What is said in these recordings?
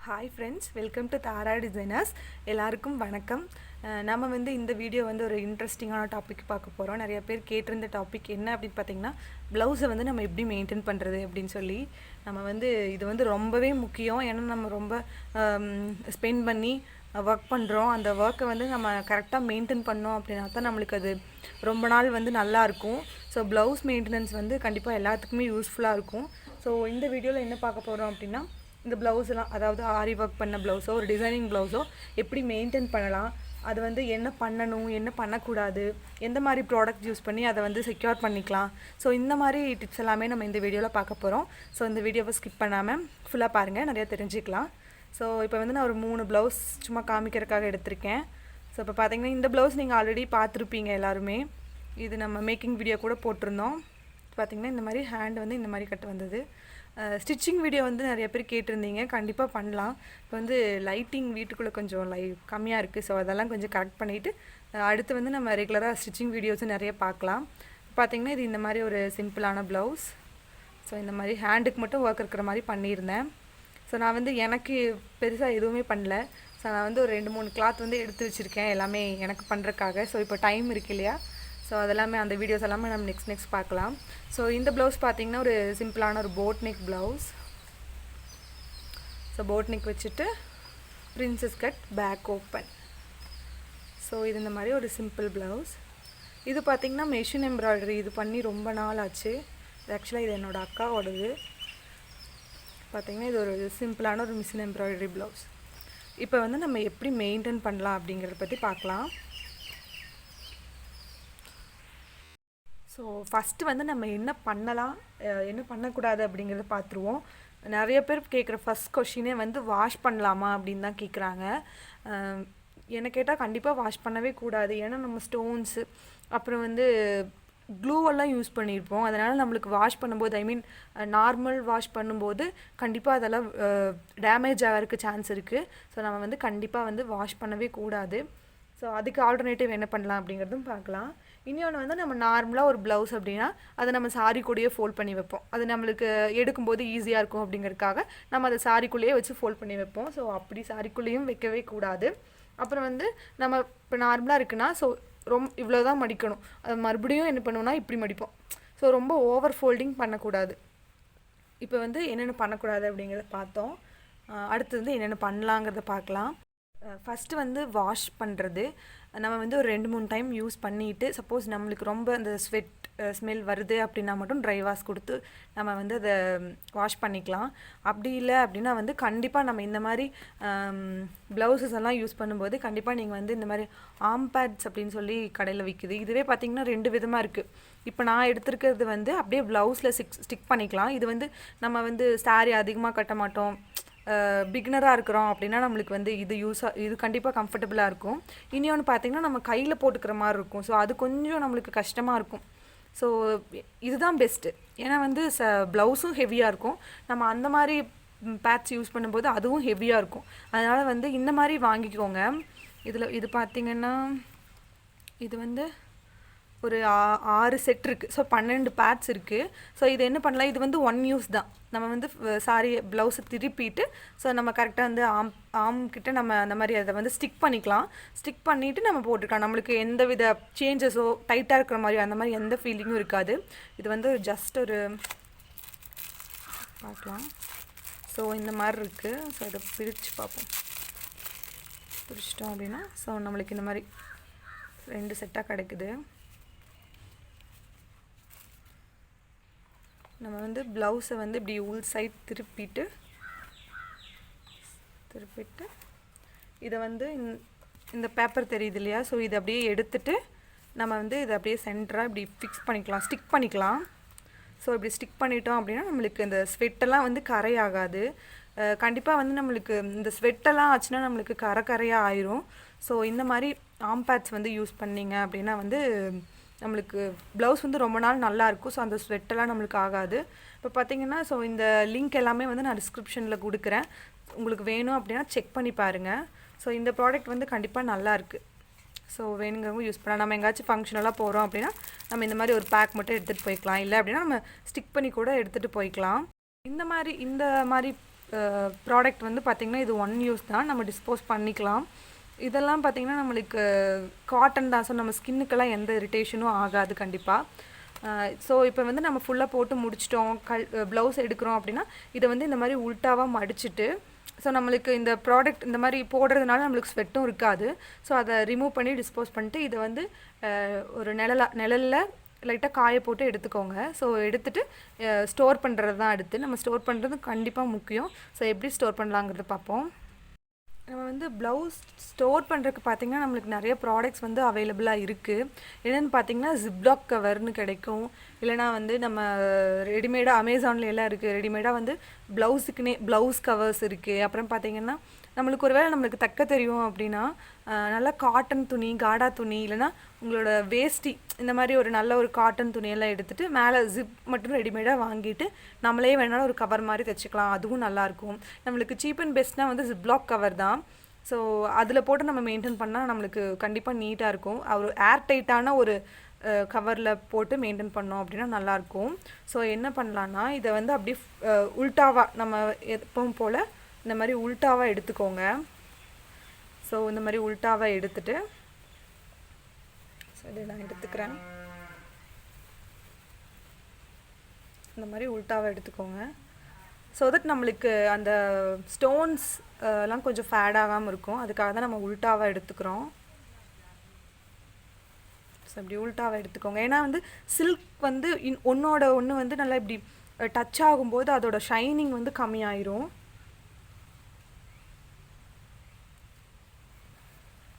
Hi friends, welcome to Dhara Designers. எல்லாருக்கும் வணக்கம். நாம வந்து இந்த வீடியோ வந்து ஒரு இன்ட்ரெஸ்டிங்கான டாபிக் பார்க்க போறோம். நிறைய பேர் கேட்டிருந்த டாபிக் என்ன அப்படினு பாத்தீங்கன்னா ப்ளவுஸை வந்து நம்ம எப்படி மெயின்டைன் பண்றது அப்படினு சொல்லி நம்ம வந்து இது வந்து ரொம்பவே முக்கியம். ஏன்னா நம்ம ரொம்ப ஸ்பெண்ட் பண்ணி வர்க் பண்றோம். அந்த வர்க்கை வந்து நம்ம கரெக்ட்டா மெயின்டைன் பண்ணோம் அப்படினா தான் நமக்கு அது ரொம்ப நாள் வந்து நல்லா இருக்கும். ஸோ ப்ளவுஸ் மெயின்டெனன்ஸ் வந்து கண்டிப்பா எல்லாத்துக்குமே யூஸ்ஃபுல்லா இருக்கும். ஸோ இந்த வீடியோல என்ன பார்க்க போறோம் அப்படினா இந்த ப்ளவுஸ்லாம் அதாவது ஆரி ஒர்க் பண்ண ப்ளவுஸோ ஒரு டிசைனிங் ப்ளவுஸோ எப்படி மெயின்டைன் பண்ணலாம், அது வந்து என்ன பண்ணணும் என்ன பண்ணக்கூடாது, எந்த மாதிரி ப்ராடக்ட் யூஸ் பண்ணி அதை வந்து செக்யூர் பண்ணிக்கலாம். ஸோ இந்த மாதிரி டிப்ஸ் எல்லாமே நம்ம இந்த வீடியோவில் பார்க்க போகிறோம். ஸோ இந்த வீடியோவை ஸ்கிப் பண்ணாமல் ஃபுல்லாக பாருங்கள், நிறையா தெரிஞ்சுக்கலாம். ஸோ இப்போ வந்து நான் ஒரு 3 ப்ளவுஸ் சும்மா காமிக்கிறதுக்காக எடுத்திருக்கேன். ஸோ இப்போ பார்த்தீங்கன்னா இந்த ப்ளவுஸ் நீங்கள் ஆல்ரெடி பார்த்துருப்பீங்க எல்லாருமே. இது நம்ம மேக்கிங் வீடியோ கூட போட்டிருந்தோம். பார்த்திங்கன்னா இந்த மாதிரி ஹேண்ட் வந்து இந்த மாதிரி கட்டு வந்தது. ஸ்டிச்சிங் வீடியோ வந்து நிறைய பேர் கேட்டிருந்தீங்க, கண்டிப்பாக பண்ணலாம். இப்போ வந்து லைட்டிங் வீட்டுக்குள்ளே கொஞ்சம் கம்மியாக இருக்குது. ஸோ அதெல்லாம் கொஞ்சம் கரெக்ட் பண்ணிவிட்டு அடுத்து வந்து நம்ம ரெகுலராக ஸ்டிச்சிங் வீடியோஸும் நிறைய பார்க்கலாம். பார்த்திங்கன்னா இது இந்த மாதிரி ஒரு சிம்பிளான ப்ளவுஸ். ஸோ இந்த மாதிரி ஹேண்டுக்கு மட்டும் ஒர்க் இருக்கிற மாதிரி பண்ணியிருந்தேன். ஸோ நான் வந்து எனக்கு பெருசாக எதுவுமே பண்ணல. ஸோ நான் வந்து ஒரு 2-3 கிளாத் வந்து எடுத்து வச்சுருக்கேன் எல்லாமே எனக்கு பண்ணுறதுக்காக. ஸோ இப்போ டைம் இருக்கு இல்லையா, ஸோ அதெல்லாமே அந்த வீடியோஸ் எல்லாமே நம்ம நெக்ஸ்ட் பார்க்கலாம். ஸோ இந்த ப்ளவுஸ் பார்த்திங்கன்னா ஒரு சிம்பிளான ஒரு boat neck blouse. So boat neck வச்சுட்டு princess cut back open. So இது இந்த மாதிரி ஒரு சிம்பிள் ப்ளவுஸ். இது பார்த்திங்கன்னா மெஷின் எம்ப்ராய்டரி இது பண்ணி ரொம்ப நாள் ஆச்சு. இது ஆக்சுவலாக இது என்னோடய அக்காவோடது. பார்த்திங்கன்னா இது ஒரு சிம்பிளான ஒரு மிஷின் எம்ப்ராய்டரி ப்ளவுஸ். இப்போ வந்து நம்ம எப்படி மெயின்டைன் பண்ணலாம் அப்படிங்கிறத பற்றி பார்க்கலாம். ஸோ ஃபஸ்ட்டு வந்து நம்ம என்ன பண்ணலாம் என்ன பண்ணக்கூடாது அப்படிங்கிறத பார்த்துருவோம். நிறைய பேர் கேட்குற ஃபஸ்ட் கொஷினே வந்து வாஷ் பண்ணலாமா அப்படின்னு தான் கேட்குறாங்க. என்னை கேட்டால் கண்டிப்பாக வாஷ் பண்ணவே கூடாது. ஏன்னா நம்ம ஸ்டோன்ஸு அப்புறம் வந்து க்ளூவெல்லாம் யூஸ் பண்ணியிருப்போம். அதனால் நம்மளுக்கு வாஷ் பண்ணும்போது நார்மல் வாஷ் பண்ணும்போது கண்டிப்பாக அதெல்லாம் டேமேஜ் ஆகிறதுக்கு சான்ஸ் இருக்குது. ஸோ நம்ம வந்து கண்டிப்பாக வந்து வாஷ் பண்ணவே கூடாது. ஸோ அதுக்கு ஆல்டர்னேட்டிவ் என்ன பண்ணலாம் அப்படிங்கிறதும் பார்க்கலாம். இன்னொன்று வந்து நம்ம நார்மலாக ஒரு ப்ளவுஸ் அப்படின்னா அதை நம்ம சாரி கூடயே ஃபோல்ட் பண்ணி வைப்போம். அது நம்மளுக்கு எடுக்கும்போது ஈஸியாக இருக்கும் அப்படிங்கிறதுக்காக நம்ம அதை சாரிக்குள்ளேயே வச்சு ஃபோல்ட் பண்ணி வைப்போம். ஸோ அப்படி சாரிக்குள்ளேயும் வைக்கவே கூடாது. அப்புறம் வந்து நம்ம இப்போ நார்மலாக இருக்குன்னா ஸோ இவ்வளோ தான் மடிக்கணும். அது மறுபடியும் என்ன பண்ணுவோம்னா இப்படி மடிப்போம். ஸோ ரொம்ப ஓவர் ஃபோல்டிங் பண்ணக்கூடாது. இப்போ வந்து என்னென்ன பண்ணக்கூடாது அப்படிங்கிறத பார்த்தோம். அடுத்து வந்து என்னென்ன பண்ணலாங்கிறத பார்க்கலாம். ஃபஸ்ட்டு வந்து வாஷ் பண்ணுறது. நம்ம வந்து ஒரு 2-3 டைம் யூஸ் பண்ணிவிட்டு சப்போஸ் நம்மளுக்கு ரொம்ப அந்த ஸ்மெல் வருது அப்படின்னா மட்டும் ட்ரை வாஷ் கொடுத்து நம்ம வந்து அதை வாஷ் பண்ணிக்கலாம். அப்படி இல்லை அப்படின்னா வந்து கண்டிப்பாக நம்ம இந்த மாதிரி ப்ளவுசஸ் எல்லாம் யூஸ் பண்ணும்போது கண்டிப்பாக நீங்கள் வந்து இந்த மாதிரி ஆர்ம் பேட்ஸ் அப்படின்னு சொல்லி கடையில் விற்குது. இதுவே பார்த்திங்கன்னா 2 விதமாக இருக்குது. இப்போ நான் எடுத்துருக்கிறது வந்து அப்படியே ப்ளவுஸில் ஸ்டிக் பண்ணிக்கலாம். இது வந்து நம்ம வந்து சாரீ அதிகமாக கட்ட மாட்டோம், பிகினராக இருக்கிறோம் அப்படின்னா நம்மளுக்கு வந்து இது கண்டிப்பாக கம்ஃபர்டபுளாக இருக்கும். இன்னொன்று பார்த்திங்கன்னா நம்ம கையில் போட்டுக்கிற மாதிரி இருக்கும். ஸோ அது கொஞ்சம் நம்மளுக்கு கஷ்டமாக இருக்கும். ஸோ இதுதான் பெஸ்ட்டு. ஏன்னா வந்து ப்ளவுஸும் ஹெவியாக இருக்கும். நம்ம அந்த மாதிரி பேட்ச் யூஸ் பண்ணும்போது அதுவும் ஹெவியாக இருக்கும். அதனால் வந்து இந்த மாதிரி வாங்கிக்கோங்க. இது பார்த்திங்கன்னா இது வந்து ஒரு 6 செட் இருக்குது. ஸோ 12 பேட்ஸ் இருக்குது. ஸோ இது என்ன பண்ணலாம், இது வந்து 1 யூஸ் தான். நம்ம வந்து சாரி ப்ளவுஸை திருப்பிட்டு ஸோ நம்ம கரெக்டாக வந்து ஆம் கிட்ட நம்ம அந்த மாதிரி அதை வந்து ஸ்டிக் பண்ணிக்கலாம். ஸ்டிக் பண்ணிவிட்டு நம்ம போட்டுக்கலாம். நம்மளுக்கு எந்த வித சேஞ்சஸோ டைட்டாக இருக்கிற மாதிரி அந்த மாதிரி எந்த ஃபீலிங்கும் இருக்காது. இது வந்து ஜஸ்ட் ஒரு பார்க்கலாம். ஸோ இந்த மாதிரி இருக்குது. ஸோ இதை பிரித்து பார்ப்போம். பிரிச்சிட்டோம் அப்படின்னா ஸோ நம்மளுக்கு இந்த மாதிரி 2 செட்டாக கிடைக்குது. நம்ம வந்து ப்ளவுஸை வந்து இப்படி உள் சைட் திருப்பிட்டு இதை வந்து இந்த பேப்பர் தெரியுது இல்லையா, ஸோ இதை அப்படியே எடுத்துட்டு நம்ம வந்து இதை அப்படியே சென்டராக இப்படி ஃபிக்ஸ் பண்ணிக்கலாம், ஸ்டிக் பண்ணிக்கலாம். ஸோ இப்படி ஸ்டிக் பண்ணிட்டோம் அப்படின்னா நம்மளுக்கு இந்த ஸ்வெட்டெல்லாம் வந்து கரையாகாது. கண்டிப்பாக வந்து நம்மளுக்கு இந்த ஸ்வெட்டெல்லாம் ஆச்சுன்னா நம்மளுக்கு கரையாக ஆயிரும். ஸோ இந்த மாதிரி ஆர்ம் பேட்ஸ் வந்து யூஸ் பண்ணிங்க அப்படின்னா வந்து நம்மளுக்கு ப்ளவுஸ் வந்து ரொம்ப நாள் நல்லாயிருக்கும். ஸோ அந்த ஸ்வெட்டெல்லாம் நம்மளுக்கு ஆகாது. இப்போ பார்த்திங்கன்னா ஸோ இந்த லிங்க் எல்லாமே வந்து நான் டிஸ்கிரிப்ஷனில் கொடுக்குறேன். உங்களுக்கு வேணும் அப்படின்னா செக் பண்ணி பாருங்கள். ஸோ இந்த ப்ராடக்ட் வந்து கண்டிப்பாக நல்லாயிருக்கு. ஸோ வேணுங்கிறவங்க யூஸ் பண்ணலாம். நம்ம எங்கேயாச்சும் ஃபங்க்ஷனெல்லாம் போகிறோம் அப்படின்னா நம்ம இந்த மாதிரி ஒரு பேக் மட்டும் எடுத்துகிட்டு போய்க்கலாம். இல்லை அப்படின்னா நம்ம ஸ்டிக் பண்ணி கூட எடுத்துகிட்டு போய்க்கலாம். இந்த மாதிரி ப்ராடக்ட் வந்து பார்த்திங்கன்னா இது ஒன் யூஸ் தான், நம்ம டிஸ்போஸ் பண்ணிக்கலாம். இதெல்லாம் பார்த்திங்கன்னா நம்மளுக்கு காட்டன் தான், ஸோ நம்ம ஸ்கின்னுக்கெல்லாம் எந்த இரிட்டேஷனும் ஆகாது கண்டிப்பாக. ஸோ இப்போ வந்து நம்ம ஃபுல்லாக போட்டு முடிச்சிட்டோம், ப்ளவுஸ் எடுக்கிறோம் அப்படின்னா இதை வந்து இந்த மாதிரி உல்ட்டாவாக மடிச்சிட்டு, ஸோ நம்மளுக்கு இந்த ப்ராடக்ட் இந்த மாதிரி போடுறதுனால நம்மளுக்கு ஸ்வெட்டும் இருக்காது. ஸோ அதை ரிமூவ் பண்ணி டிஸ்போஸ் பண்ணிட்டு இதை வந்து ஒரு நிழலில் லைட்டாக காய போட்டு எடுத்துக்கோங்க. ஸோ எடுத்துகிட்டு ஸ்டோர் பண்ணுறது தான் அடுத்து. நம்ம ஸ்டோர் பண்ணுறது கண்டிப்பாக முக்கியம். ஸோ எப்படி ஸ்டோர் பண்ணலாங்கிறது பார்ப்போம். நம்ம வந்து ப்ளவுஸ் ஸ்டோர் பண்ணுறதுக்கு பார்த்திங்கன்னா நம்மளுக்கு நிறைய ப்ராடக்ட்ஸ் வந்து அவைலபிளாக இருக்குது. என்னென்னு பார்த்திங்கன்னா ஜிப்லாக் கவர்னு கிடைக்கும், இல்லைனா வந்து நம்ம ரெடிமேடாக அமேசானில் எல்லாம் இருக்குது. ரெடிமேடாக வந்து ப்ளவுஸுக்குன்னே ப்ளவுஸ் கவர்ஸ் இருக்குது. அப்புறம் பார்த்திங்கன்னா நம்மளுக்கு ஒரு வேளை நம்மளுக்கு தைக்க தெரியும் அப்படின்னா நல்லா காட்டன் துணி, காடா துணி, இல்லைனா உங்களோட வேஷ்டி இந்த மாதிரி ஒரு நல்ல ஒரு காட்டன் துணியெல்லாம் எடுத்துகிட்டு மேலே ஜிப் மட்டும் ரெடிமேடாக வாங்கிட்டு நம்மளே வேணாலும் ஒரு கவர் மாதிரி தைச்சிக்கலாம். அதுவும் நல்லாயிருக்கும். நம்மளுக்கு சீப் அண்ட் பெஸ்ட்னால் வந்து ஜிப்லாக் கவர் தான். ஸோ அதில் போட்டு நம்ம மெயின்டைன் பண்ணால் நம்மளுக்கு கண்டிப்பாக நீட்டாக இருக்கும். ஒரு ஏர் டைட்டான ஒரு கவரில் போட்டு மெயின்டைன் பண்ணோம் அப்படின்னா நல்லாயிருக்கும். ஸோ என்ன பண்ணலான்னா இதை வந்து அப்படியே உல்ட்டாவாக நம்ம எப்பவும் போல் இந்த மாதிரி உல்ட்டாவாக எடுத்துக்கோங்க. ஸோ இந்த மாதிரி உல்ட்டாவாக எடுத்துட்டு, ஸோ இதை நான் எடுத்துக்கிறேன். இந்த மாதிரி உல்ட்டாவாக எடுத்துக்கோங்க. ஸோ தட் நம்மளுக்கு அந்த ஸ்டோன்ஸ் எல்லாம் கொஞ்சம் ஃபேட் ஆகாமல் இருக்கும். அதுக்காக தான் நம்ம உல்ட்டாவாக எடுத்துக்கிறோம். ஸோ இப்படி உல்ட்டாவாக எடுத்துக்கோங்க. ஏன்னா வந்து சில்க் வந்து ஒன்றோட ஒன்று வந்து நல்லா இப்படி டச் ஆகும்போது அதோட ஷைனிங் வந்து கம்மியாயிரும்.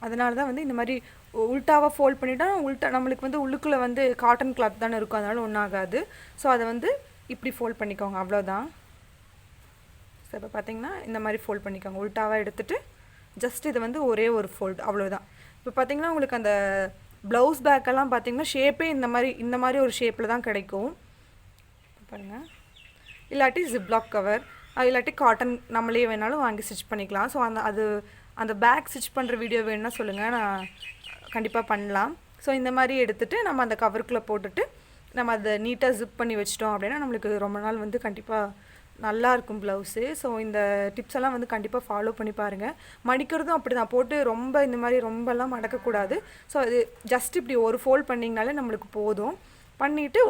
அதனால தான் வந்து இந்த மாதிரி உல்ட்டாவாக ஃபோல்ட் பண்ணிட்டா நம்மளுக்கு வந்து உள்ளுக்குள்ளே வந்து காட்டன் கிளாத் தானே இருக்கும், அதனால ஒன்றும் ஆகாது. ஸோ அதை வந்து இப்படி ஃபோல்ட் பண்ணிக்கோங்க, அவ்வளோதான். ஸோ இப்போ பார்த்தீங்கன்னா இந்த மாதிரி ஃபோல்ட் பண்ணிக்கோங்க. உல்ட்டாவாக எடுத்துகிட்டு ஜஸ்ட் இதை வந்து ஒரே ஒரு ஃபோல்ட், அவ்வளோதான். இப்போ பார்த்தீங்கன்னா உங்களுக்கு அந்த ப்ளவுஸ் பேக்கெல்லாம் பார்த்தீங்கன்னா ஷேப்பே இந்த மாதிரி ஒரு ஷேப்பில் தான் கிடைக்கும் பாருங்கள். இல்லாட்டி ஜிப்லாக் கவர், இல்லாட்டி காட்டன் நம்மளே வேணாலும் வாங்கி ஸ்டிச் பண்ணிக்கலாம். ஸோ அந்த பேக் ஸ்டிச் பண்ணுற வீடியோ வேணுன்னா சொல்லுங்கள், நான் கண்டிப்பாக பண்ணலாம். ஸோ இந்த மாதிரி எடுத்துகிட்டு நம்ம அந்த கவருக்குள்ளே போட்டுட்டு நம்ம அதை நீட்டாக ஜிப் பண்ணி வச்சிட்டோம் அப்படின்னா நம்மளுக்கு ரொம்ப நாள் வந்து கண்டிப்பாக நல்லாயிருக்கும் ப்ளவுஸு. ஸோ இந்த டிப்ஸ் எல்லாம் வந்து கண்டிப்பாக ஃபாலோ பண்ணி பாருங்கள். மடிக்கிறதும் அப்படி தான், போட்டு ரொம்ப இந்த மாதிரி ரொம்பலாம் மடக்கக்கூடாது. ஸோ அது ஜஸ்ட் இப்படி ஒரு ஃபோல்ட் பண்ணிங்கனாலே நம்மளுக்கு போதும். பண்ணிவிட்டு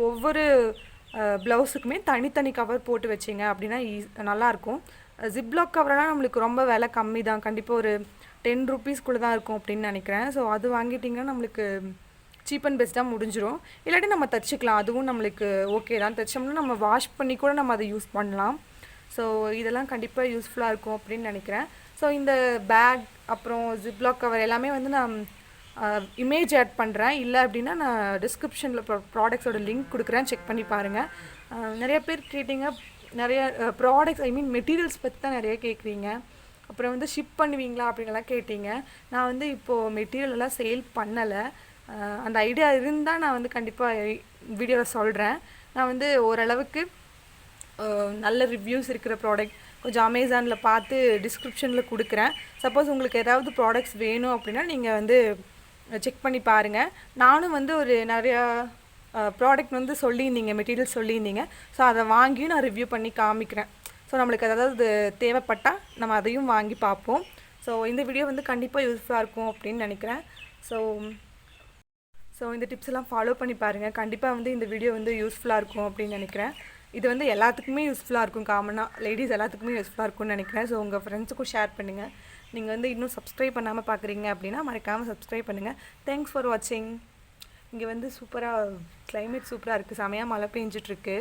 ஒவ்வொரு ப்ளவுஸுக்குமே தனித்தனி கவர் போட்டு வச்சிங்க அப்படின்னா நல்லாயிருக்கும். ஜிப்லாக் கவரெல்லாம் நம்மளுக்கு ரொம்ப விலை கம்மி தான், கண்டிப்பாக ஒரு 10 ரூபீஸ்க்குள்ளே தான் இருக்கும் அப்படின்னு நினைக்கிறேன். ஸோ அது வாங்கிட்டிங்கன்னா நம்மளுக்கு சீப் அண்ட் பெஸ்ட்டாக முடிஞ்சிடும். இல்லாட்டி நம்ம தைச்சிக்கலாம், அதுவும் நம்மளுக்கு ஓகே தான். தைச்சோம்னா நம்ம வாஷ் பண்ணி கூட நம்ம அதை யூஸ் பண்ணலாம். ஸோ இதெல்லாம் கண்டிப்பாக யூஸ்ஃபுல்லாக இருக்கும் அப்படின்னு நினைக்கிறேன். ஸோ இந்த பேக் அப்புறம் ஜிப்லாக் கவர் எல்லாமே வந்து நான் இமேஜ் ஆட் பண்ணுறேன். இல்லை அப்படின்னா நான் டிஸ்கிரிப்ஷனில் ப்ராடக்ட்ஸோட லிங்க் கொடுக்குறேன், செக் பண்ணி பாருங்கள். நிறைய பேர் கேட்டிங்க, நிறைய ப்ராடக்ட்ஸ் மெட்டீரியல்ஸ் பற்றி தான் நிறைய கேட்குறீங்க. அப்புறம் வந்து ஷிப் பண்ணுவீங்களா அப்படின்லாம் கேட்டிங்க. நான் வந்து இப்போது மெட்டீரியலெல்லாம் சேல் பண்ணலை. அந்த ஐடியா இருந்தால் நான் வந்து கண்டிப்பாக வீடியோவில் சொல்கிறேன். நான் வந்து ஓரளவுக்கு நல்ல ரிவ்யூஸ் இருக்கிற ப்ராடக்ட் கொஞ்சம் அமேசானில் பார்த்து டிஸ்கிரிப்ஷனில் கொடுக்குறேன். சப்போஸ் உங்களுக்கு ஏதாவது ப்ராடக்ட்ஸ் வேணும் அப்படின்னா நீங்கள் வந்து செக் பண்ணி பாருங்கள். நானும் வந்து ஒரு நிறையா ப்ராடக்ட் வந்து சொல்லியிருந்தீங்க, மெட்டீரியல்ஸ் சொல்லியிருந்தீங்க. ஸோ அதை வாங்கியும் நான் ரிவ்யூ பண்ணி காமிக்கிறேன். ஸோ நம்மளுக்கு அதாவது தேவைப்பட்டால் நம்ம அதையும் வாங்கி பார்ப்போம். ஸோ இந்த வீடியோ வந்து கண்டிப்பாக யூஸ்ஃபுல்லாக இருக்கும் அப்படின்னு நினைக்கிறேன். ஸோ இந்த டிப்ஸ் எல்லாம் ஃபாலோ பண்ணி பாருங்கள். கண்டிப்பாக வந்து இந்த வீடியோ வந்து யூஸ்ஃபுல்லாக இருக்கும் அப்படின்னு நினைக்கிறேன். இது வந்து எல்லாத்துக்குமே யூஸ்ஃபுல்லாக இருக்கும், காமனாக லேடிஸ் எல்லாத்துக்குமே யூஸ்ஃபுல்லாக இருக்கும்னு நினைக்கிறேன். ஸோ உங்கள் ஃப்ரெண்ட்ஸுக்கும் ஷேர் பண்ணுங்கள். நீங்கள் வந்து இன்னும் சப்ஸ்கிரைப் பண்ணாமல் பார்க்குறீங்க அப்படின்னா மறக்காமல் சப்ஸ்கிரைப் பண்ணுங்கள். தேங்க்ஸ் ஃபார் வாட்சிங். இங்கே வந்து சூப்பராக கிளைமேட் சூப்பராக இருக்குது, செமையாக மழை பெஞ்சிட்ருக்கு.